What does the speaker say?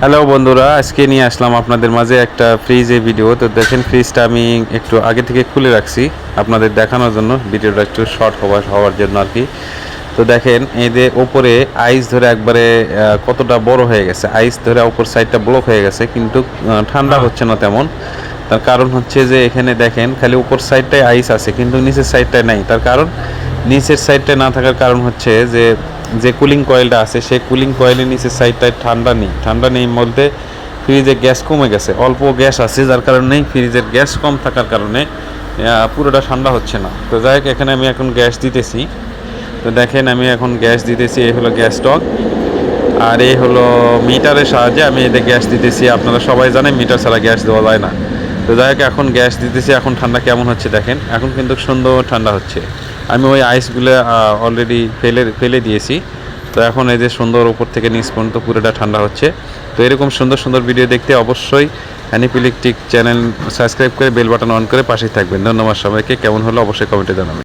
Hello বন্ধুরা, আজকে নিয়ে আসলাম আপনাদের মাঝে একটা ফ্রিজের ভিডিও। তো দেখেন, ফ্রিজটা আমি একটু আগে থেকে খুলে রাখছি আপনাদের দেখানোর জন্য, ভিডিওটা একটু শর্ট হওয়ার জন্য আর কি। তো দেখেন, এদের ওপরে আইস ধরে একবারে কতটা বড় হয়ে গেছে, আইস ধরে ওপর সাইডটা ব্লক হয়ে গেছে, কিন্তু ঠান্ডা হচ্ছে না তেমন। তার কারণ হচ্ছে যে এখানে দেখেন খালি উপর সাইডটায় আইস আছে, কিন্তু নিচের সাইডটায় নাই। তার কারণ নিচের সাইডটায় না থাকার কারণ হচ্ছে যে যে কুলিং কয়েলটা আছে সেই কুলিং কয়েলের নিচের সাইডটায় ঠান্ডা নেই বলতে ফ্রিজে গ্যাস কমে গেছে, অল্প গ্যাস আছে, যার কারণেই ফ্রিজের গ্যাস কম থাকার কারণে পুরোটা ঠান্ডা হচ্ছে না। তো যাই হোক, এখানে আমি এখন গ্যাস দিতেছি। তো দেখেন, আমি এখন গ্যাস দিতেছি, এই হলো গ্যাস স্টক, আর এই হলো মিটারের সাহায্যে আমি এতে গ্যাস দিতেছি। আপনারা সবাই জানেন মিটার ছাড়া গ্যাস দেওয়া যায় না। তো যাই হোক, এখন গ্যাস দিতেছি। এখন ঠান্ডা কেমন হচ্ছে দেখেন, এখন কিন্তু সুন্দর ঠান্ডা হচ্ছে। আমি ওই আইসগুলো অলরেডি ফেলে দিয়েছি। তো এখন এই যে সুন্দর উপর থেকে নিচ পর্যন্ত পুরোটা ঠান্ডা হচ্ছে। তো এরকম সুন্দর সুন্দর ভিডিও দেখতে অবশ্যই হ্যানিফ ইলেকট্রিক চ্যানেল সাবস্ক্রাইব করে বেল বাটন অন করে পাশেই থাকবেন। ধন্যবাদ সবাইকে। কেমন হলো অবশ্যই কমেন্টে জানাবেন।